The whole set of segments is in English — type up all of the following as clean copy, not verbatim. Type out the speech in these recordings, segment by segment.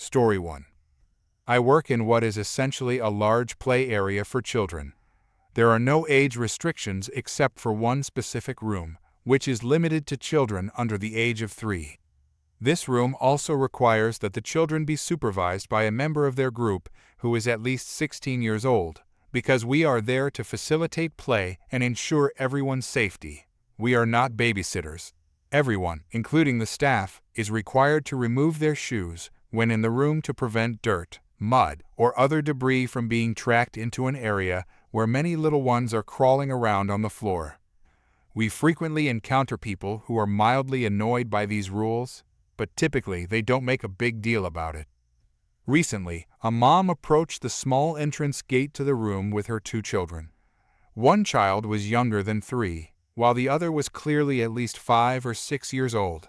Story 1. I work in what is essentially a large play area for children. There are no age restrictions except for one specific room, which is limited to children under the age of 3. This room also requires that the children be supervised by a member of their group who is at least 16 years old, because we are there to facilitate play and ensure everyone's safety. We are not babysitters. Everyone, including the staff, is required to remove their shoes when in the room to prevent dirt, mud, or other debris from being tracked into an area where many little ones are crawling around on the floor. We frequently encounter people who are mildly annoyed by these rules, but typically they don't make a big deal about it. Recently, a mom approached the small entrance gate to the room with her 2 children. One child was younger than 3, while the other was clearly at least 5 or 6 years old.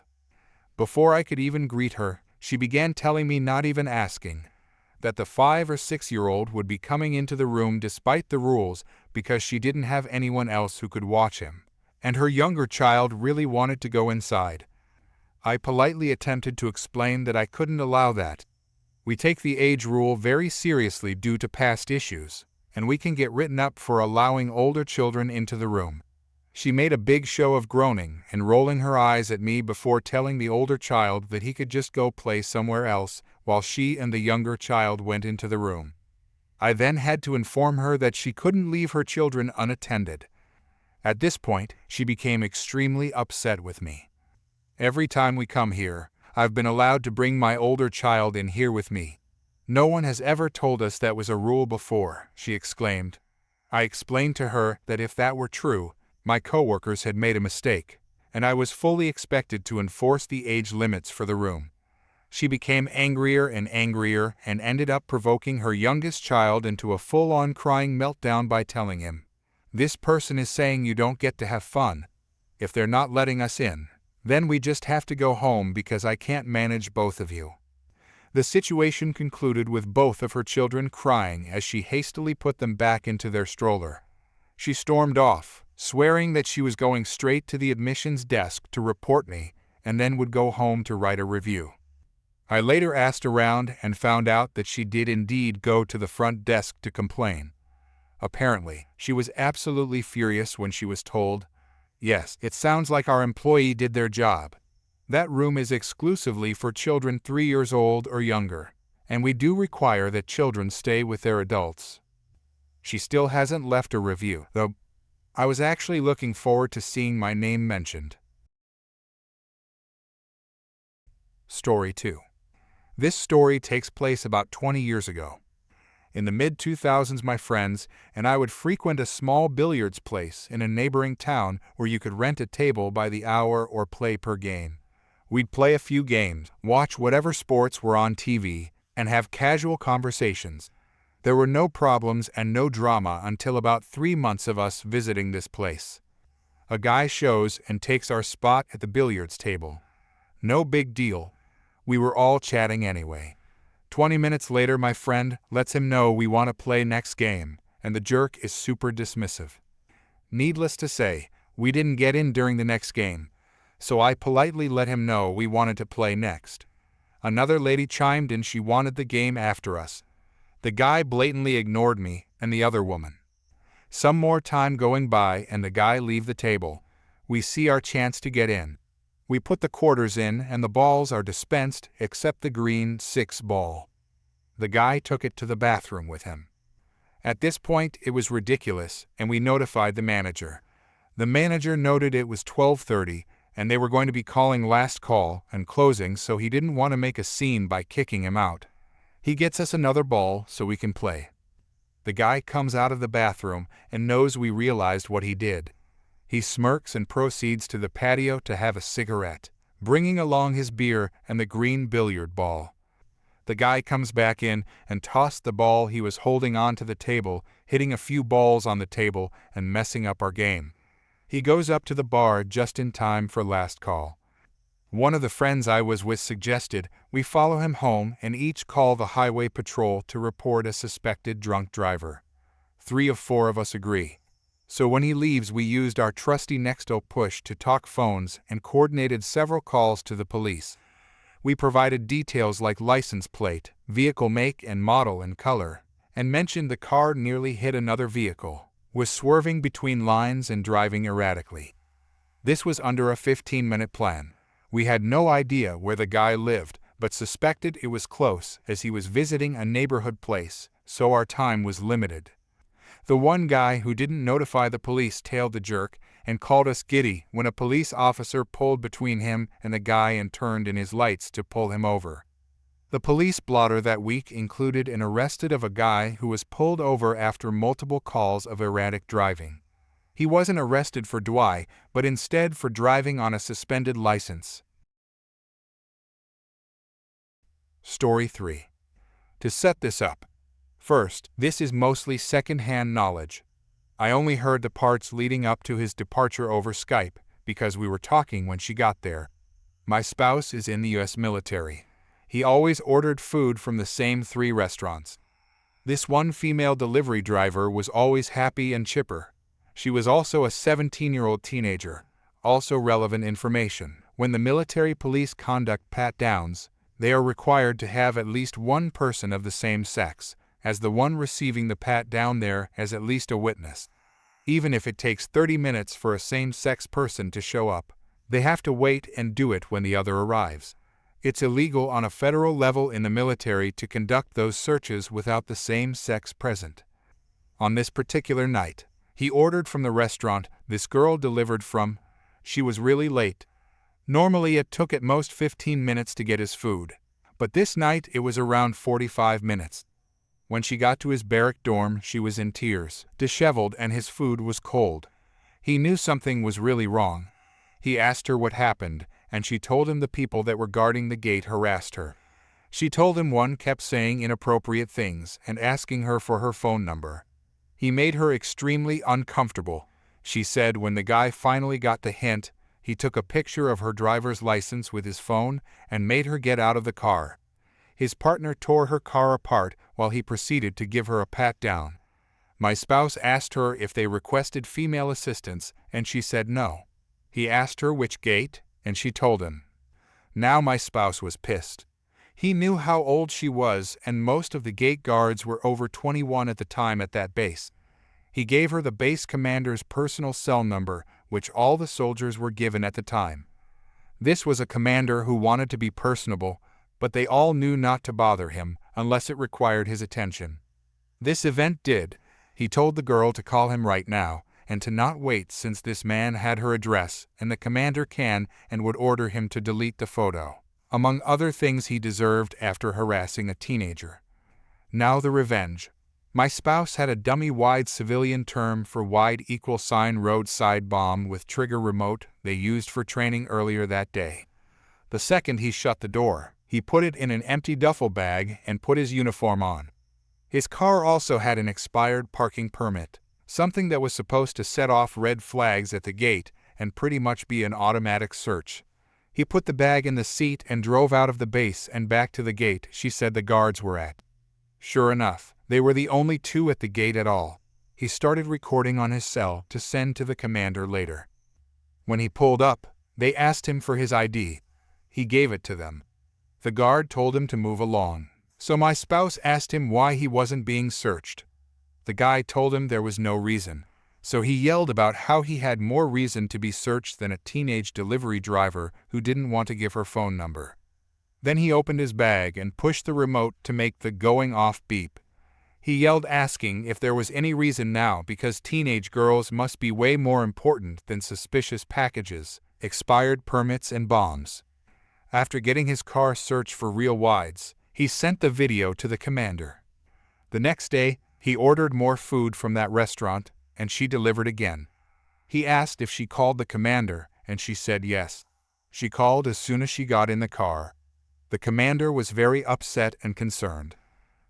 Before I could even greet her, she began telling me, not even asking, that the 5 or 6-year-old would be coming into the room despite the rules because she didn't have anyone else who could watch him, and her younger child really wanted to go inside. I politely attempted to explain that I couldn't allow that. We take the age rule very seriously due to past issues, and we can get written up for allowing older children into the room. She made a big show of groaning and rolling her eyes at me before telling the older child that he could just go play somewhere else while she and the younger child went into the room. I then had to inform her that she couldn't leave her children unattended. At this point, she became extremely upset with me. Every time we come here, I've been allowed to bring my older child in here with me. No one has ever told us that was a rule before, she exclaimed. I explained to her that if that were true, my coworkers had made a mistake, and I was fully expected to enforce the age limits for the room. She became angrier and ended up provoking her youngest child into a full-on crying meltdown by telling him, "This person is saying you don't get to have fun. If they're not letting us in, then we just have to go home because I can't manage both of you." The situation concluded with both of her children crying as she hastily put them back into their stroller. She stormed off, swearing that she was going straight to the admissions desk to report me and then would go home to write a review. I later asked around and found out that she did indeed go to the front desk to complain. Apparently, she was absolutely furious when she was told, "Yes, it sounds like our employee did their job. That room is exclusively for children 3 years old or younger, and we do require that children stay with their adults." She still hasn't left a review, though I was actually looking forward to seeing my name mentioned. Story 2. This story takes place about 20 years ago. In the mid-2000s, my friends and I would frequent a small billiards place in a neighboring town where you could rent a table by the hour or play per game. We'd play a few games, watch whatever sports were on TV, and have casual conversations. There were no problems and no drama until about 3 months of us visiting this place. A guy shows and takes our spot at the billiards table. No big deal. We were all chatting anyway. 20 minutes later, my friend lets him know we want to play next game, and the jerk is super dismissive. Needless to say, we didn't get in during the next game, so I politely let him know we wanted to play next. Another lady chimed in she wanted the game after us. The guy blatantly ignored me and the other woman. Some more time going by and the guy leave the table. We see our chance to get in. We put the quarters in and the balls are dispensed except the green 6 ball. The guy took it to the bathroom with him. At this point it was ridiculous and we notified the manager. The manager noted it was 12:30 and they were going to be calling last call and closing, so he didn't want to make a scene by kicking him out. He gets us another ball so we can play. The guy comes out of the bathroom and knows we realized what he did. He smirks and proceeds to the patio to have a cigarette, bringing along his beer and the green billiard ball. The guy comes back in and tossed the ball he was holding onto the table, hitting a few balls on the table and messing up our game. He goes up to the bar just in time for last call. One of the friends I was with suggested we follow him home and each call the highway patrol to report a suspected drunk driver. 3 of 4 of us agree. So when he leaves, we used our trusty Nextel push to talk phones and coordinated several calls to the police. We provided details like license plate, vehicle make and model and color, and mentioned the car nearly hit another vehicle, was swerving between lines and driving erratically. This was under a 15-minute plan. We had no idea where the guy lived, but suspected it was close as he was visiting a neighborhood place, so our time was limited. The one guy who didn't notify the police tailed the jerk and called us giddy when a police officer pulled between him and the guy and turned in his lights to pull him over. The police blotter that week included an arrested of a guy who was pulled over after multiple calls of erratic driving. He wasn't arrested for DUI, but instead for driving on a suspended license. Story 3. To set this up. First, this is mostly second-hand knowledge. I only heard the parts leading up to his departure over Skype, because we were talking when she got there. My spouse is in the U.S. military. He always ordered food from the same 3 restaurants. This one female delivery driver was always happy and chipper. She was also a 17-year-old teenager. Also relevant information. When the military police conduct pat-downs, they are required to have at least one person of the same sex, as the one receiving the pat-down there has at least a witness. Even if it takes 30 minutes for a same-sex person to show up, they have to wait and do it when the other arrives. It's illegal on a federal level in the military to conduct those searches without the same sex present. On this particular night, he ordered from the restaurant this girl delivered from. She was really late. Normally it took at most 15 minutes to get his food, but this night it was around 45 minutes. When she got to his barrack dorm, she was in tears, disheveled, and his food was cold. He knew something was really wrong. He asked her what happened, and she told him the people that were guarding the gate harassed her. She told him one kept saying inappropriate things and asking her for her phone number. He made her extremely uncomfortable. She said when the guy finally got the hint, he took a picture of her driver's license with his phone and made her get out of the car. His partner tore her car apart while he proceeded to give her a pat-down. My spouse asked her if they requested female assistance, and she said no. He asked her which gate, and she told him. Now my spouse was pissed. He knew how old she was, and most of the gate guards were over 21 at the time at that base. He gave her the base commander's personal cell number, which all the soldiers were given at the time. This was a commander who wanted to be personable, but they all knew not to bother him unless it required his attention. This event did. He told the girl to call him right now, and to not wait since this man had her address, and the commander can and would order him to delete the photo, among other things he deserved after harassing a teenager. Now the revenge. My spouse had a dummy-wide civilian term for wide $roadside bomb with trigger remote they used for training earlier that day. The second he shut the door, he put it in an empty duffel bag and put his uniform on. His car also had an expired parking permit, something that was supposed to set off red flags at the gate and pretty much be an automatic search. He put the bag in the seat and drove out of the base and back to the gate she said the guards were at. Sure enough, they were the only 2 at the gate at all. He started recording on his cell to send to the commander later. When he pulled up, they asked him for his ID. He gave it to them. The guard told him to move along, so my spouse asked him why he wasn't being searched. The guy told him there was no reason, so he yelled about how he had more reason to be searched than a teenage delivery driver who didn't want to give her phone number. Then he opened his bag and pushed the remote to make the going off beep. He yelled asking if there was any reason now because teenage girls must be way more important than suspicious packages, expired permits, and bombs. After getting his car searched for real wides, he sent the video to the commander. The next day, he ordered more food from that restaurant, and she delivered again. He asked if she called the commander, and she said yes. She called as soon as she got in the car. The commander was very upset and concerned.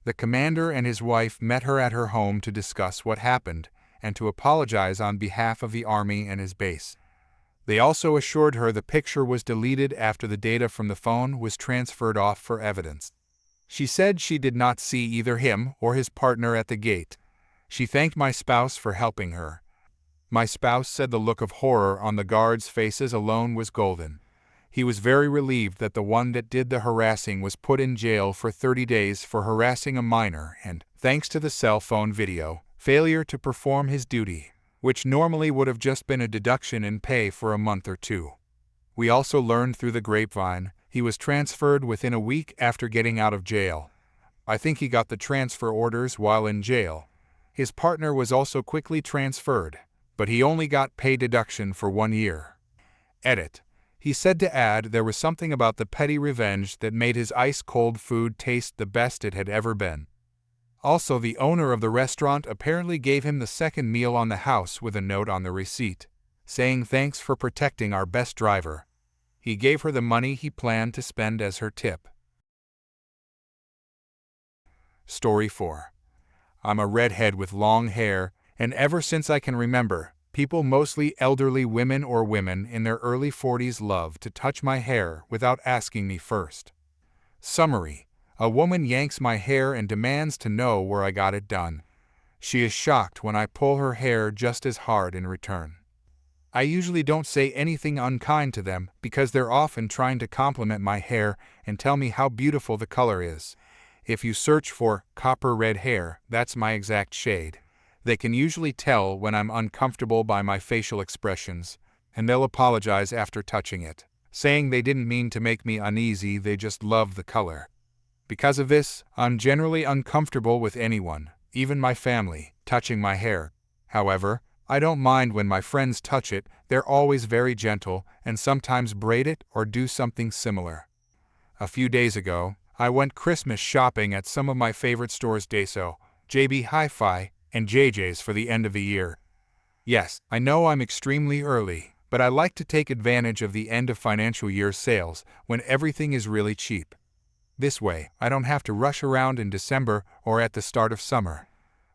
The commander and his wife met her at her home to discuss what happened and to apologize on behalf of the Army and his base. They also assured her the picture was deleted after the data from the phone was transferred off for evidence. She said she did not see either him or his partner at the gate. She thanked my spouse for helping her. My spouse said the look of horror on the guards' faces alone was golden. He was very relieved that the one that did the harassing was put in jail for 30 days for harassing a minor and, thanks to the cell phone video, failure to perform his duty, which normally would have just been a deduction in pay for a month or two. We also learned through the grapevine he was transferred within a week after getting out of jail. I think he got the transfer orders while in jail. His partner was also quickly transferred, but he only got pay deduction for 1 year. Edit. He said to add there was something about the petty revenge that made his ice-cold food taste the best it had ever been. Also, the owner of the restaurant apparently gave him the second meal on the house with a note on the receipt, saying thanks for protecting our best driver. He gave her the money he planned to spend as her tip. Story 4. I'm a redhead with long hair, and ever since I can remember, people, mostly elderly women or women in their early 40s, love to touch my hair without asking me first. Summary: a woman yanks my hair and demands to know where I got it done. She is shocked when I pull her hair just as hard in return. I usually don't say anything unkind to them because they're often trying to compliment my hair and tell me how beautiful the color is. If you search for copper red hair, that's my exact shade. They can usually tell when I'm uncomfortable by my facial expressions, and they'll apologize after touching it, saying they didn't mean to make me uneasy, they just love the color. Because of this, I'm generally uncomfortable with anyone, even my family, touching my hair. However, I don't mind when my friends touch it, they're always very gentle and sometimes braid it or do something similar. A few days ago, I went Christmas shopping at some of my favorite stores, Daiso, JB Hi-Fi, and JJ's for the end of the year. Yes, I know I'm extremely early, but I like to take advantage of the end of financial year sales when everything is really cheap. This way, I don't have to rush around in December or at the start of summer.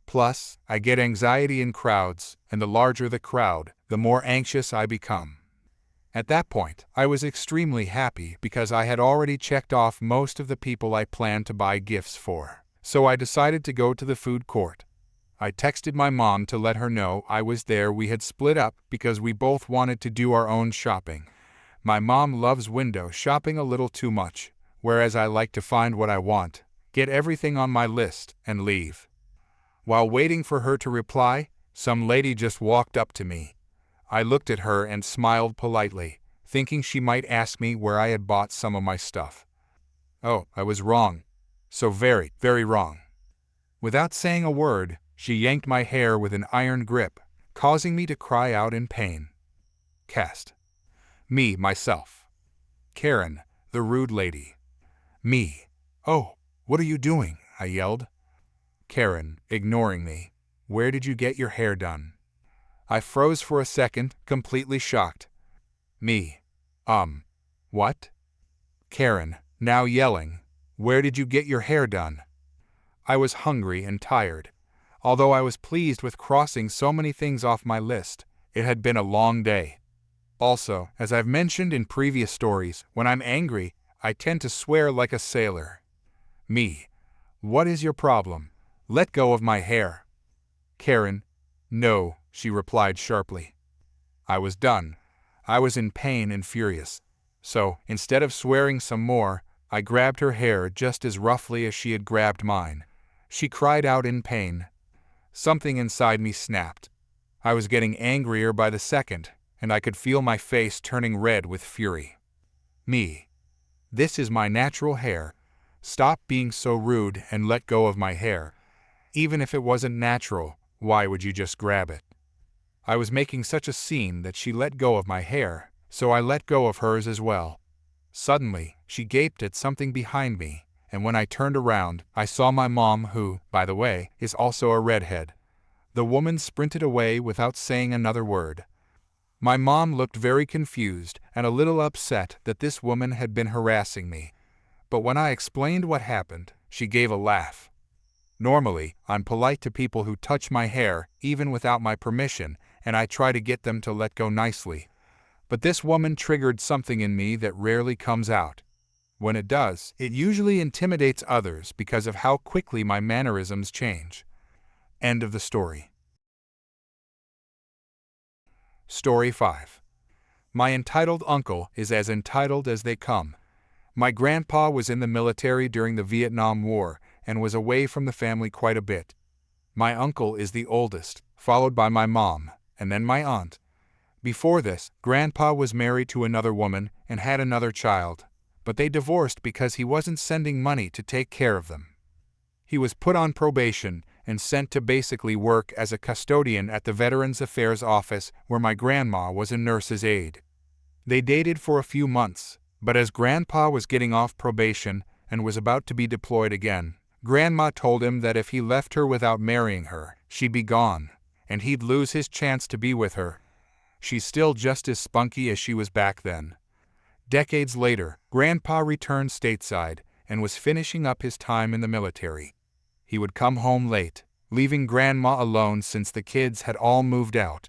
Plus, I get anxiety in crowds, and the larger the crowd, the more anxious I become. At that point, I was extremely happy because I had already checked off most of the people I planned to buy gifts for. So I decided to go to the food court. I texted my mom to let her know I was there. We had split up because we both wanted to do our own shopping. My mom loves window shopping a little too much, whereas I like to find what I want, get everything on my list, and leave. While waiting for her to reply, some lady just walked up to me. I looked at her and smiled politely, thinking she might ask me where I had bought some of my stuff. Oh, I was wrong. So very, very wrong. Without saying a word, she yanked my hair with an iron grip, causing me to cry out in pain. Cast. Me, myself. Karen, the rude lady. Me. Oh, what are you doing? I yelled. Karen, ignoring me. Where did you get your hair done? I froze for a second, completely shocked. Me. What? Karen, now yelling. Where did you get your hair done? I was hungry and tired. Although I was pleased with crossing so many things off my list, it had been a long day. Also, as I've mentioned in previous stories, when I'm angry, I tend to swear like a sailor. Me. What is your problem? Let go of my hair. Karen. No, she replied sharply. I was done. I was in pain and furious. So, instead of swearing some more, I grabbed her hair just as roughly as she had grabbed mine. She cried out in pain. Something inside me snapped. I was getting angrier by the second, and I could feel my face turning red with fury. Me. This is my natural hair. Stop being so rude and let go of my hair. Even if it wasn't natural, why would you just grab it? I was making such a scene that she let go of my hair, so I let go of hers as well. Suddenly, she gaped at something behind me, and when I turned around, I saw my mom who, by the way, is also a redhead. The woman sprinted away without saying another word. My mom looked very confused and a little upset that this woman had been harassing me. But when I explained what happened, she gave a laugh. Normally, I'm polite to people who touch my hair, even without my permission, and I try to get them to let go nicely. But this woman triggered something in me that rarely comes out. When it does, it usually intimidates others because of how quickly my mannerisms change. End of the story. Story 5. My entitled uncle is as entitled as they come. My grandpa was in the military during the Vietnam War and was away from the family quite a bit. My uncle is the oldest, followed by my mom, and then my aunt. Before this, Grandpa was married to another woman and had another child, but they divorced because he wasn't sending money to take care of them. He was put on probation and sent to basically work as a custodian at the Veterans Affairs office where my grandma was a nurse's aide. They dated for a few months, but as Grandpa was getting off probation and was about to be deployed again, Grandma told him that if he left her without marrying her, she'd be gone, and he'd lose his chance to be with her. She's still just as spunky as she was back then. Decades later, Grandpa returned stateside and was finishing up his time in the military. He would come home late, leaving Grandma alone since the kids had all moved out.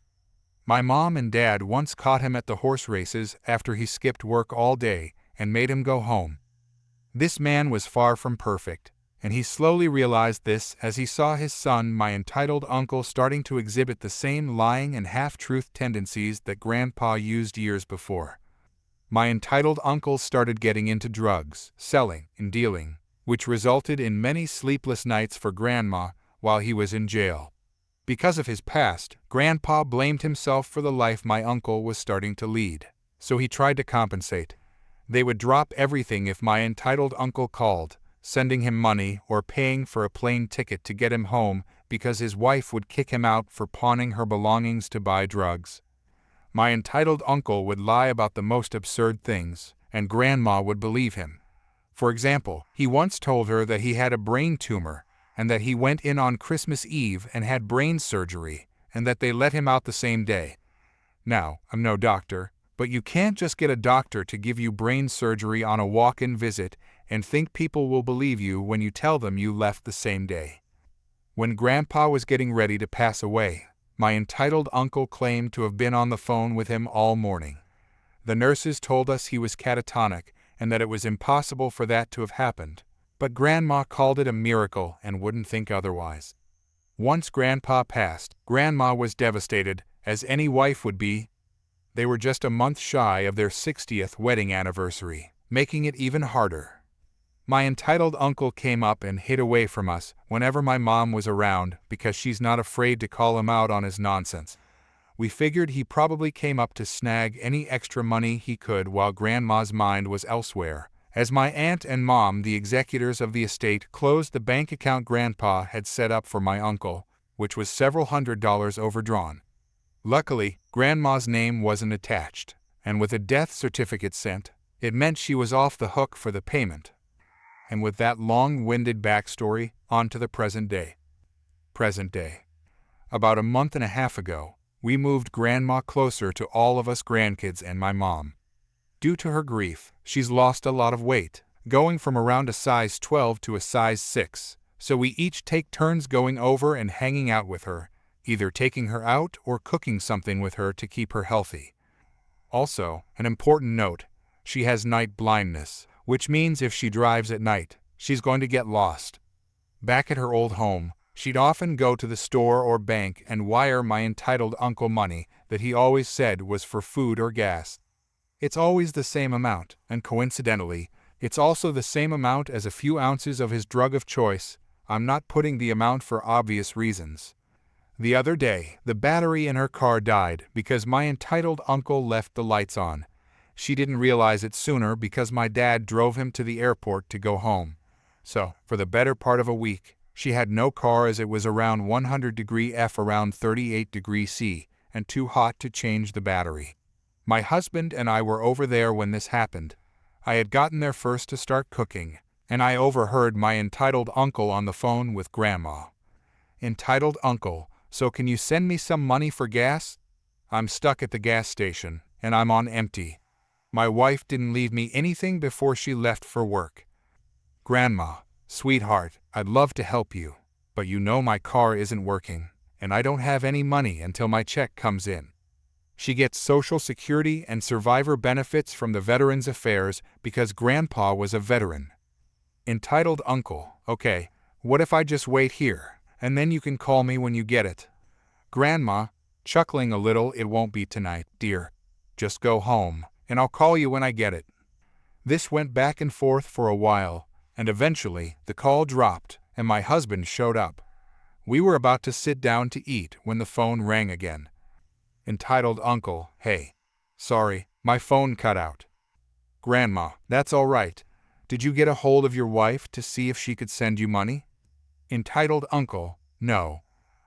My mom and dad once caught him at the horse races after he skipped work all day and made him go home. This man was far from perfect, and he slowly realized this as he saw his son, my entitled uncle, starting to exhibit the same lying and half-truth tendencies that Grandpa used years before. My entitled uncle started getting into drugs, selling, and dealing, which resulted in many sleepless nights for Grandma while he was in jail. Because of his past, Grandpa blamed himself for the life my uncle was starting to lead, so he tried to compensate. They would drop everything if my entitled uncle called, sending him money or paying for a plane ticket to get him home because his wife would kick him out for pawning her belongings to buy drugs. My entitled uncle would lie about the most absurd things, and Grandma would believe him. For example, he once told her that he had a brain tumor and that he went in on Christmas Eve and had brain surgery, and that they let him out the same day. Now, I'm no doctor, but you can't just get a doctor to give you brain surgery on a walk-in visit and think people will believe you when you tell them you left the same day. When Grandpa was getting ready to pass away, my entitled uncle claimed to have been on the phone with him all morning. The nurses told us he was catatonic and that it was impossible for that to have happened, but Grandma called it a miracle and wouldn't think otherwise. Once Grandpa passed, Grandma was devastated, as any wife would be. They were just a month shy of their 60th wedding anniversary, making it even harder. My entitled uncle came up and hid away from us whenever my mom was around because she's not afraid to call him out on his nonsense. We figured he probably came up to snag any extra money he could while Grandma's mind was elsewhere, as my aunt and mom, the executors of the estate, closed the bank account Grandpa had set up for my uncle, which was several $100s overdrawn. Luckily, Grandma's name wasn't attached, and with a death certificate sent, it meant she was off the hook for the payment. And with that long-winded backstory, on to the present day. Present day. About a month and a half ago, we moved Grandma closer to all of us grandkids and my mom. Due to her grief, she's lost a lot of weight, going from around a size 12 to a size 6, so we each take turns going over and hanging out with her, either taking her out or cooking something with her to keep her healthy. Also, an important note, she has night blindness, which means if she drives at night, she's going to get lost. Back at her old home, she'd often go to the store or bank and wire my entitled uncle money that he always said was for food or gas. It's always the same amount, and coincidentally, it's also the same amount as a few ounces of his drug of choice. I'm not putting the amount for obvious reasons. The other day, the battery in her car died because my entitled uncle left the lights on. She didn't realize it sooner because my dad drove him to the airport to go home. So, for the better part of a week, she had no car as it was around 100° F around 38° C, and too hot to change the battery. My husband and I were over there when this happened. I had gotten there first to start cooking, and I overheard my entitled uncle on the phone with Grandma. Entitled uncle, so can you send me some money for gas? I'm stuck at the gas station, and I'm on empty. My wife didn't leave me anything before she left for work. Grandma, sweetheart, I'd love to help you, but you know my car isn't working, and I don't have any money until my check comes in. She gets Social Security and survivor benefits from the Veterans Affairs because Grandpa was a veteran. Entitled uncle, okay, what if I just wait here, and then you can call me when you get it? Grandma, chuckling a little, it won't be tonight, dear. Just go home, and I'll call you when I get it." This went back and forth for a while, and eventually the call dropped and my husband showed up. We were about to sit down to eat when the phone rang again. Entitled Uncle, "Hey. Sorry, my phone cut out." "Grandma, that's all right. Did you get a hold of your wife to see if she could send you money?" Entitled Uncle, "No.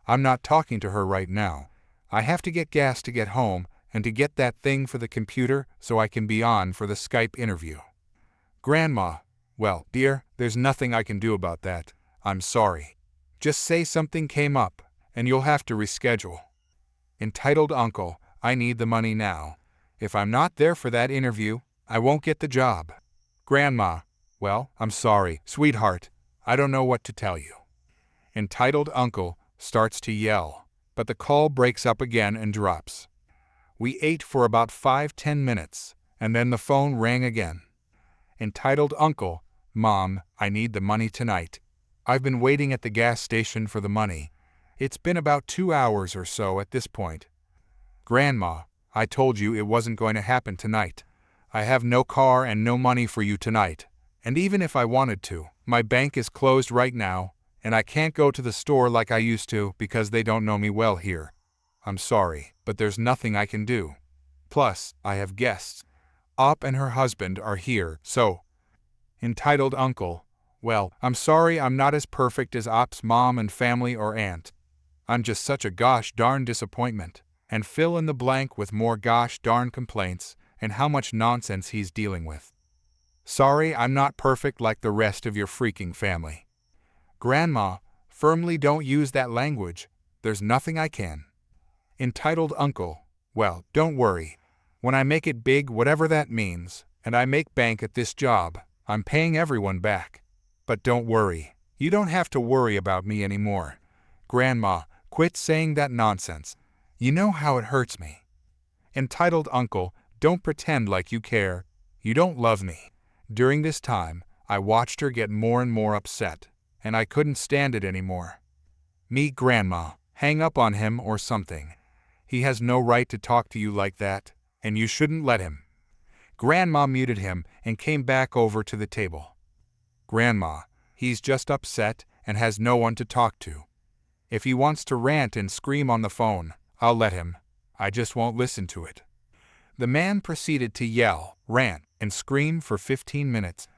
I'm not talking to her right now. I have to get gas to get home and to get that thing for the computer so I can be on for the Skype interview." Grandma, "Well, dear, there's nothing I can do about that. I'm sorry. Just say something came up, and you'll have to reschedule." Entitled Uncle, "I need the money now. If I'm not there for that interview, I won't get the job." Grandma, "Well, I'm sorry, sweetheart. I don't know what to tell you." Entitled Uncle starts to yell, but the call breaks up again and drops. We ate for about 5-10 minutes, and then the phone rang again. Entitled Uncle, "Mom, I need the money tonight. I've been waiting at the gas station for the money. It's been about 2 hours or so at this point." Grandma, "I told you it wasn't going to happen tonight. I have no car and no money for you tonight, and even if I wanted to, my bank is closed right now, and I can't go to the store like I used to because they don't know me well here. I'm sorry, but there's nothing I can do. Plus, I have guests. Op and her husband are here, so." Entitled Uncle, "Well, I'm sorry I'm not as perfect as Op's mom and family or aunt. I'm just such a gosh darn disappointment," and fill in the blank with more gosh darn complaints and how much nonsense he's dealing with. "Sorry I'm not perfect like the rest of your freaking family." Grandma, firmly, "Don't use that language. There's nothing I can." Entitled Uncle, "Well, don't worry. When I make it big, whatever that means, and I make bank at this job, I'm paying everyone back. But don't worry. You don't have to worry about me anymore." Grandma, "Quit saying that nonsense. You know how it hurts me." Entitled Uncle, "Don't pretend like you care. You don't love me." During this time, I watched her get more and more upset, and I couldn't stand it anymore. Me, Grandma, hang up on him or something. He has no right to talk to you like that, and you shouldn't let him. Grandma muted him and came back over to the table. Grandma, "He's just upset and has no one to talk to. If he wants to rant and scream on the phone, I'll let him. I just won't listen to it." The man proceeded to yell, rant, and scream for 15 minutes.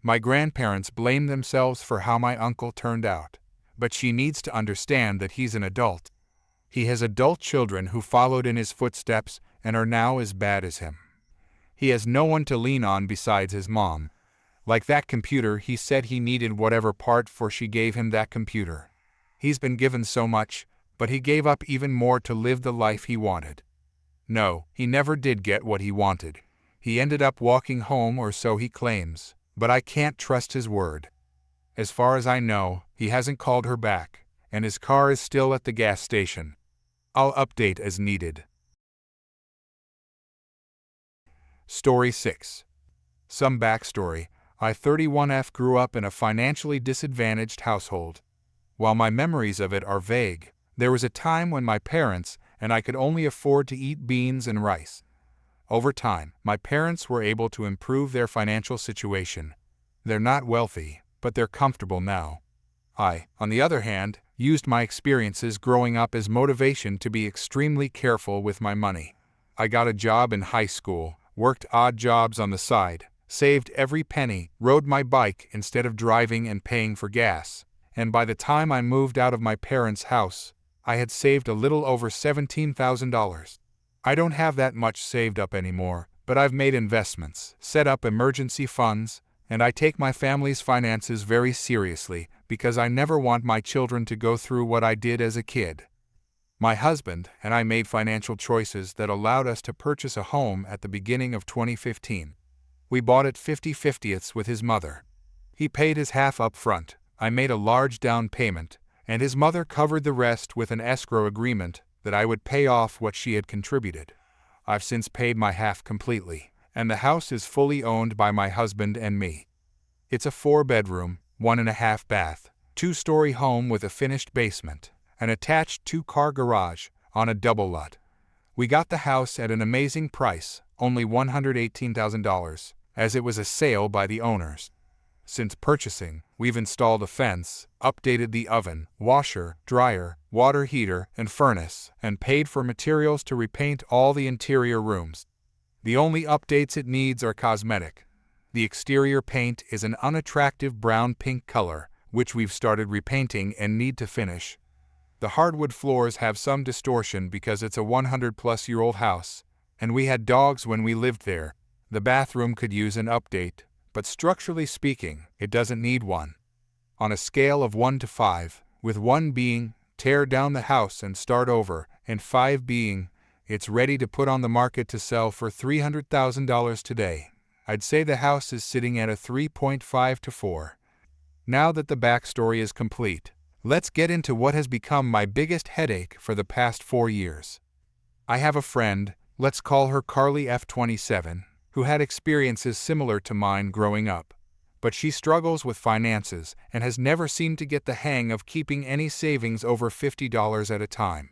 My grandparents blame themselves for how my uncle turned out, but she needs to understand that he's an adult. He has adult children who followed in his footsteps and are now as bad as him. He has no one to lean on besides his mom. Like that computer, he said he needed whatever part for she gave him that computer. He's been given so much, but he gave up even more to live the life he wanted. No, he never did get what he wanted. He ended up walking home, or so he claims, but I can't trust his word. As far as I know, he hasn't called her back, and his car is still at the gas station. I'll update as needed. Story 6. Some backstory. I, 31F, grew up in a financially disadvantaged household. While my memories of it are vague, there was a time when my parents and I could only afford to eat beans and rice. Over time, my parents were able to improve their financial situation. They're not wealthy, but they're comfortable now. I, on the other hand, used my experiences growing up as motivation to be extremely careful with my money. I got a job in high school, worked odd jobs on the side, saved every penny, rode my bike instead of driving and paying for gas, and by the time I moved out of my parents' house, I had saved a little over $17,000. I don't have that much saved up anymore, but I've made investments, set up emergency funds, and I take my family's finances very seriously because I never want my children to go through what I did as a kid. My husband and I made financial choices that allowed us to purchase a home at the beginning of 2015. We bought it 50/50ths with his mother. He paid his half up front, I made a large down payment, and his mother covered the rest with an escrow agreement that I would pay off what she had contributed. I've since paid my half completely, and the house is fully owned by my husband and me. It's a 4-bedroom, 1.5 bath, 2-story home with a finished basement, an attached 2-car garage on a double lot. We got the house at an amazing price, only $118,000, as it was a sale by the owners. Since purchasing, we've installed a fence, updated the oven, washer, dryer, water heater, and furnace, and paid for materials to repaint all the interior rooms. The only updates it needs are cosmetic. The exterior paint is an unattractive brown-pink color, which we've started repainting and need to finish. The hardwood floors have some distortion because it's a 100-plus-year-old house, and we had dogs when we lived there. The bathroom could use an update, but structurally speaking, it doesn't need one. On a scale of 1 to 5, with 1 being, tear down the house and start over, and 5 being, it's ready to put on the market to sell for $300,000 today, I'd say the house is sitting at a 3.5 to 4. Now that the backstory is complete, let's get into what has become my biggest headache for the past 4 years. I have a friend, let's call her Carly F27, who had experiences similar to mine growing up. But she struggles with finances and has never seemed to get the hang of keeping any savings over $50 at a time.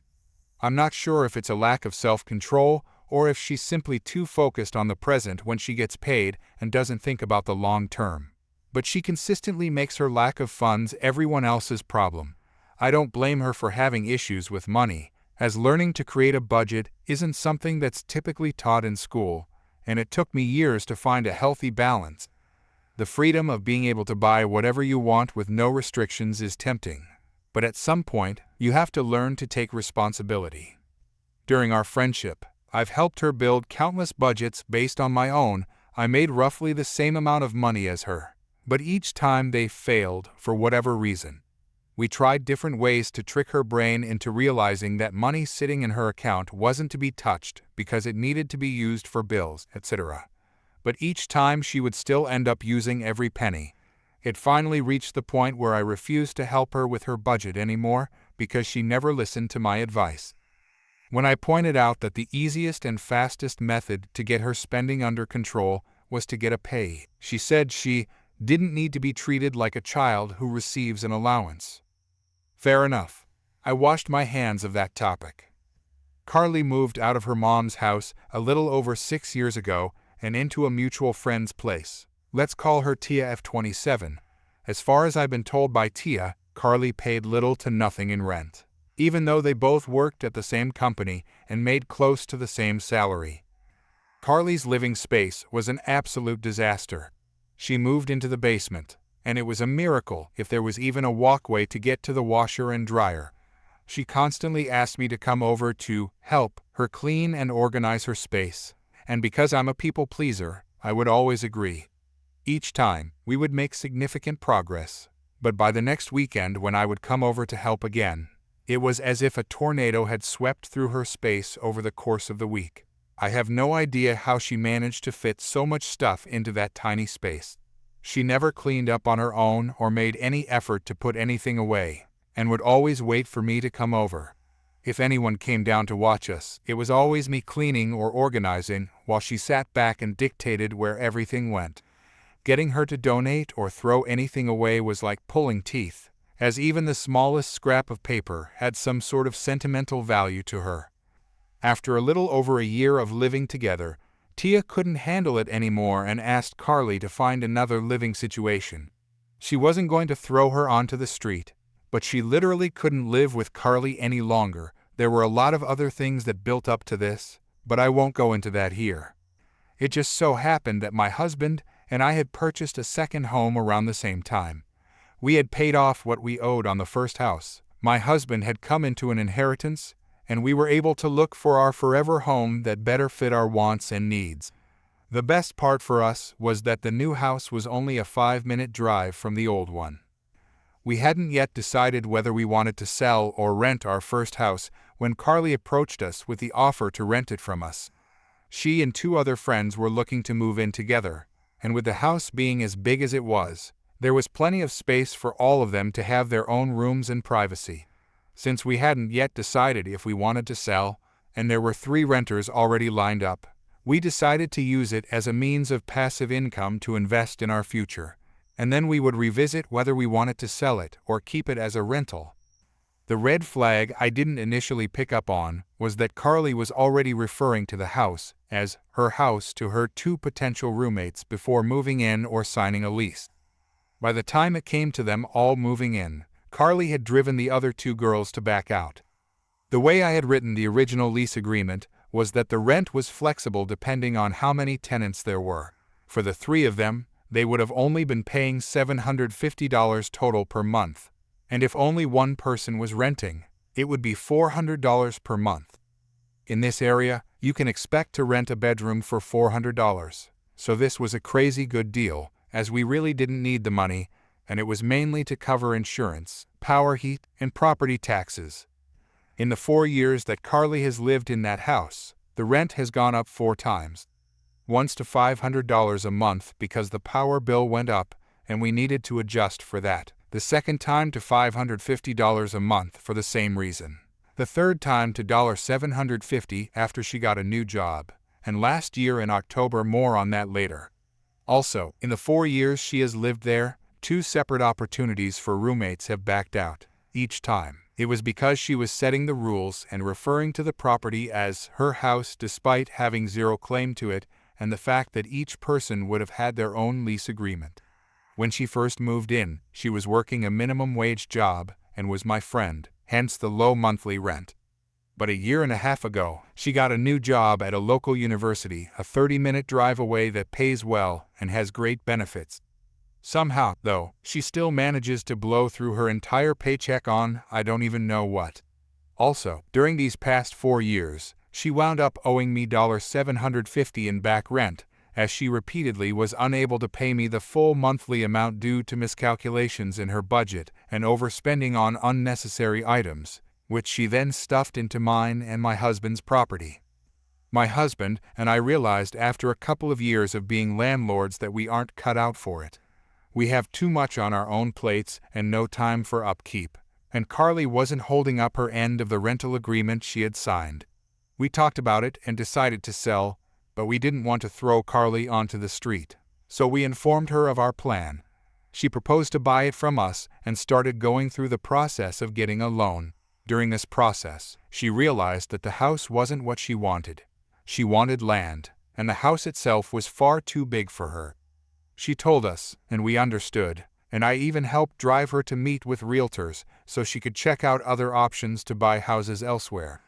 I'm not sure if it's a lack of self-control or if she's simply too focused on the present when she gets paid and doesn't think about the long term. But she consistently makes her lack of funds everyone else's problem. I don't blame her for having issues with money, as learning to create a budget isn't something that's typically taught in school, and it took me years to find a healthy balance. The freedom of being able to buy whatever you want with no restrictions is tempting, but at some point, you have to learn to take responsibility. During our friendship, I've helped her build countless budgets based on my own. I made roughly the same amount of money as her, but each time they failed for whatever reason. We tried different ways to trick her brain into realizing that money sitting in her account wasn't to be touched because it needed to be used for bills, etc. But each time she would still end up using every penny. It finally reached the point where I refused to help her with her budget anymore because she never listened to my advice. When I pointed out that the easiest and fastest method to get her spending under control was to get a pay, she said she didn't need to be treated like a child who receives an allowance. Fair enough. I washed my hands of that topic. Carly moved out of her mom's house a little over 6 years ago and into a mutual friend's place. Let's call her Tia F27. As far as I've been told by Tia, Carly paid little to nothing in rent, even though they both worked at the same company and made close to the same salary. Carly's living space was an absolute disaster. She moved into the basement, and it was a miracle if there was even a walkway to get to the washer and dryer. She constantly asked me to come over to help her clean and organize her space, and because I'm a people pleaser, I would always agree. Each time, we would make significant progress, but by the next weekend when I would come over to help again, it was as if a tornado had swept through her space over the course of the week. I have no idea how she managed to fit so much stuff into that tiny space. She never cleaned up on her own or made any effort to put anything away, and would always wait for me to come over. If anyone came down to watch us, it was always me cleaning or organizing while she sat back and dictated where everything went. Getting her to donate or throw anything away was like pulling teeth, as even the smallest scrap of paper had some sort of sentimental value to her. After a little over a year of living together, Tia couldn't handle it anymore and asked Carly to find another living situation. She wasn't going to throw her onto the street, but she literally couldn't live with Carly any longer. There were a lot of other things that built up to this, but I won't go into that here. It just so happened that my husband and I had purchased a second home around the same time. We had paid off what we owed on the first house. My husband had come into an inheritance, and we were able to look for our forever home that better fit our wants and needs. The best part for us was that the new house was only a 5-minute drive from the old one. We hadn't yet decided whether we wanted to sell or rent our first house when Carly approached us with the offer to rent it from us. She and 2 other friends were looking to move in together, and with the house being as big as it was, there was plenty of space for all of them to have their own rooms and privacy. Since we hadn't yet decided if we wanted to sell, and there were 3 renters already lined up, we decided to use it as a means of passive income to invest in our future, and then we would revisit whether we wanted to sell it or keep it as a rental. The red flag I didn't initially pick up on was that Carly was already referring to the house as her house to her two potential roommates before moving in or signing a lease. By the time it came to them all moving in, Carly had driven the other two girls to back out. The way I had written the original lease agreement was that the rent was flexible depending on how many tenants there were. For the three of them, they would have only been paying $750 total per month. And if only one person was renting, it would be $400 per month. In this area, you can expect to rent a bedroom for $400, so this was a crazy good deal, as we really didn't need the money, and it was mainly to cover insurance, power, heat, and property taxes. In the 4 years that Carly has lived in that house, the rent has gone up 4 times. Once to $500 a month because the power bill went up and we needed to adjust for that. The second time to $550 a month for the same reason. The third time to $750 after she got a new job, and last year in October, more on that later. Also, in the 4 years she has lived there, 2 separate opportunities for roommates have backed out. Each time, it was because she was setting the rules and referring to the property as her house despite having zero claim to it, and the fact that each person would have had their own lease agreement. When she first moved in, she was working a minimum wage job and was my friend, hence the low monthly rent. But a year and a half ago, she got a new job at a local university, a 30-minute drive away that pays well and has great benefits. Somehow, though, she still manages to blow through her entire paycheck on I don't even know what. Also, during these past 4 years, she wound up owing me $750 in back rent, as she repeatedly was unable to pay me the full monthly amount due to miscalculations in her budget and overspending on unnecessary items, which she then stuffed into mine and my husband's property. My husband and I realized after a couple of years of being landlords that we aren't cut out for it. We have too much on our own plates and no time for upkeep, and Carly wasn't holding up her end of the rental agreement she had signed. We talked about it and decided to sell, but we didn't want to throw Carly onto the street, so we informed her of our plan. She proposed to buy it from us and started going through the process of getting a loan. During this process, she realized that the house wasn't what she wanted. She wanted land, and the house itself was far too big for her. She told us, and we understood, and I even helped drive her to meet with realtors so she could check out other options to buy houses elsewhere.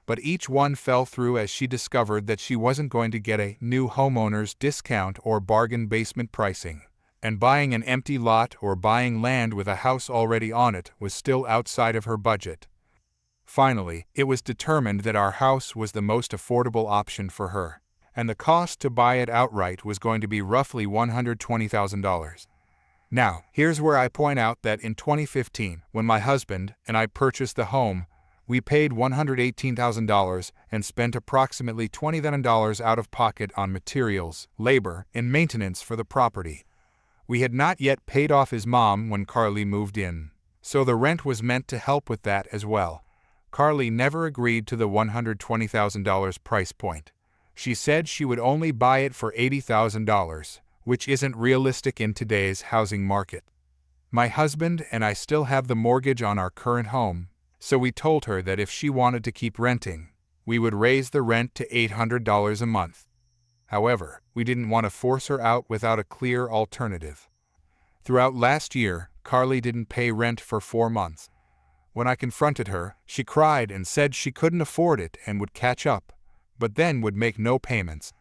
But each one fell through as she discovered that she wasn't going to get a new homeowner's discount or bargain basement pricing, and buying an empty lot or buying land with a house already on it was still outside of her budget. Finally, it was determined that our house was the most affordable option for her, and the cost to buy it outright was going to be roughly $120,000. Now, here's where I point out that in 2015, when my husband and I purchased the home, we paid $118,000 and spent approximately $20,000 out of pocket on materials, labor, and maintenance for the property. We had not yet paid off his mom when Carly moved in, so the rent was meant to help with that as well. Carly never agreed to the $120,000 price point. She said she would only buy it for $80,000, which isn't realistic in today's housing market. My husband and I still have the mortgage on our current home, so we told her that if she wanted to keep renting, we would raise the rent to $800 a month. However, we didn't want to force her out without a clear alternative. Throughout last year, Carly didn't pay rent for 4 months. When I confronted her, she cried and said she couldn't afford it and would catch up, but then would make no payments.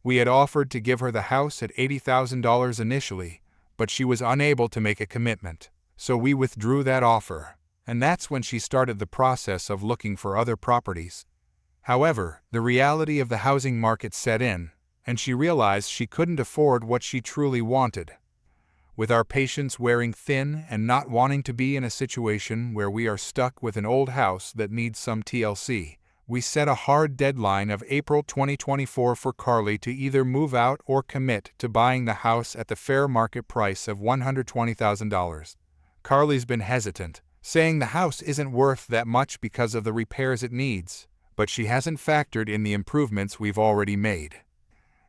We had offered to give her the house at $80,000 initially, but she was unable to make a commitment, so we withdrew that offer. And that's when she started the process of looking for other properties. However, the reality of the housing market set in, and she realized she couldn't afford what she truly wanted. With our patience wearing thin and not wanting to be in a situation where we are stuck with an old house that needs some TLC, we set a hard deadline of April 2024 for Carly to either move out or commit to buying the house at the fair market price of $120,000. Carly's been hesitant, saying the house isn't worth that much because of the repairs it needs, but she hasn't factored in the improvements we've already made.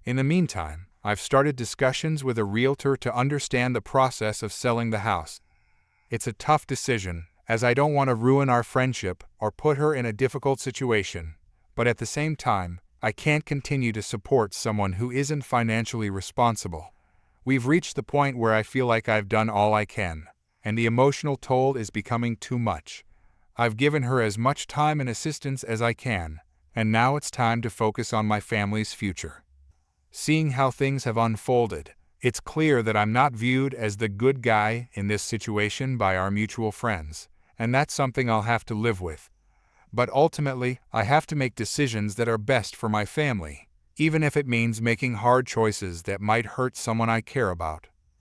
In the meantime, I've started discussions with a realtor to understand the process of selling the house. It's a tough decision, as I don't want to ruin our friendship or put her in a difficult situation. But at the same time, I can't continue to support someone who isn't financially responsible. We've reached the point where I feel like I've done all I can, and the emotional toll is becoming too much. I've given her as much time and assistance as I can, and now it's time to focus on my family's future. Seeing how things have unfolded, it's clear that I'm not viewed as the good guy in this situation by our mutual friends, and that's something I'll have to live with. But ultimately, I have to make decisions that are best for my family, even if it means making hard choices that might hurt someone I care about.